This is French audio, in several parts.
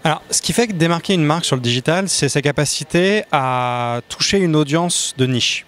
Alors, ce qui fait que démarquer une marque sur le digital, c'est sa capacité à toucher une audience de niche.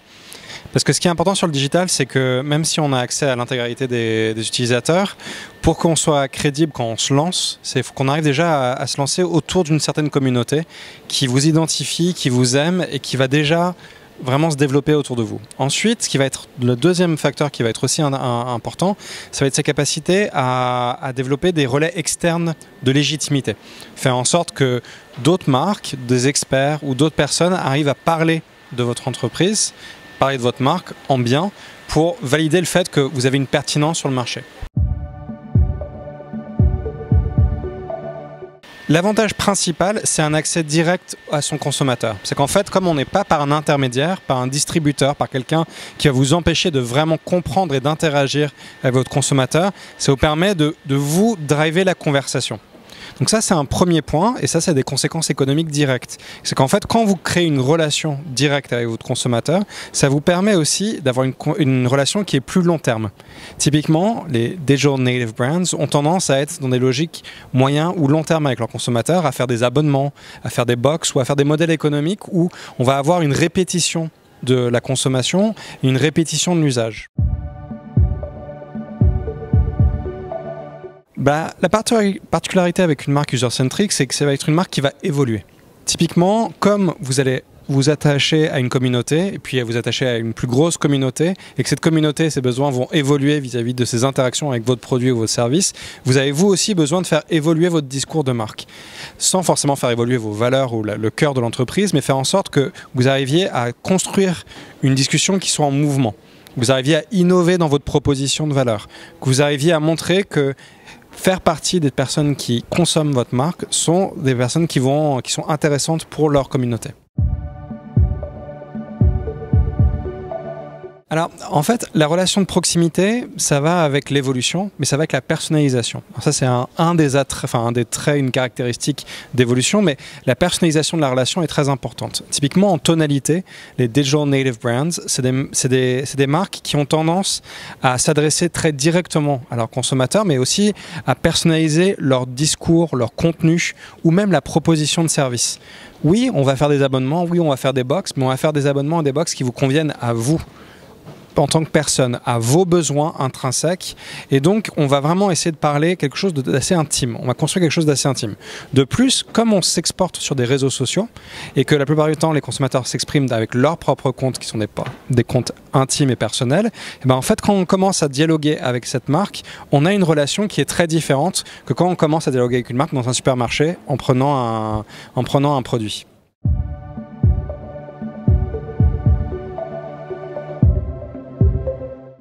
Parce que ce qui est important sur le digital, c'est que même si on a accès à l'intégralité des utilisateurs, pour qu'on soit crédible quand on se lance, il faut qu'on arrive déjà à se lancer autour d'une certaine communauté qui vous identifie, qui vous aime et qui va déjà vraiment se développer autour de vous. Ensuite, ce qui va être le deuxième facteur qui va être aussi important, ça va être sa capacité à développer des relais externes de légitimité. Faire en sorte que d'autres marques, des experts ou d'autres personnes arrivent à parler de votre entreprise, parler de votre marque en bien pour valider le fait que vous avez une pertinence sur le marché. L'avantage principal, c'est un accès direct à son consommateur. C'est qu'en fait, comme on n'est pas par un intermédiaire, par un distributeur, par quelqu'un qui va vous empêcher de vraiment comprendre et d'interagir avec votre consommateur, ça vous permet de vous driver la conversation. Donc ça, c'est un premier point, et ça a des conséquences économiques directes. C'est qu'en fait, quand vous créez une relation directe avec votre consommateur, ça vous permet aussi d'avoir une relation qui est plus long terme. Typiquement, les digital native brands ont tendance à être dans des logiques moyen ou long terme avec leurs consommateurs, à faire des abonnements, à faire des box ou à faire des modèles économiques où on va avoir une répétition de la consommation, une répétition de l'usage. La particularité avec une marque user-centric, c'est que ça va être une marque qui va évoluer. Typiquement, comme vous allez vous attacher à une communauté, et puis vous attacher à une plus grosse communauté, et que cette communauté, ses besoins vont évoluer vis-à-vis de ses interactions avec votre produit ou votre service, vous avez vous aussi besoin de faire évoluer votre discours de marque. Sans forcément faire évoluer vos valeurs ou le cœur de l'entreprise, mais faire en sorte que vous arriviez à construire une discussion qui soit en mouvement. Que vous arriviez à innover dans votre proposition de valeur. Que vous arriviez à montrer que faire partie des personnes qui consomment votre marque sont des personnes qui sont intéressantes pour leur communauté. Alors, en fait, la relation de proximité, ça va avec l'évolution, mais ça va avec la personnalisation. Alors ça, c'est un des traits, une caractéristique d'évolution, mais la personnalisation de la relation est très importante. Typiquement, en tonalité, les digital native brands, c'est des marques qui ont tendance à s'adresser très directement à leurs consommateurs, mais aussi à personnaliser leur discours, leur contenu, ou même la proposition de service. Oui, on va faire des abonnements, oui, on va faire des box, mais on va faire des abonnements et des box qui vous conviennent à vous, en tant que personne, à vos besoins intrinsèques, et donc on va vraiment essayer de parler quelque chose d'assez intime, on va construire quelque chose d'assez intime. De plus, comme on s'exporte sur des réseaux sociaux, et que la plupart du temps les consommateurs s'expriment avec leurs propres comptes, qui sont des comptes intimes et personnels, et en fait quand on commence à dialoguer avec cette marque, on a une relation qui est très différente que quand on commence à dialoguer avec une marque dans un supermarché en prenant un produit.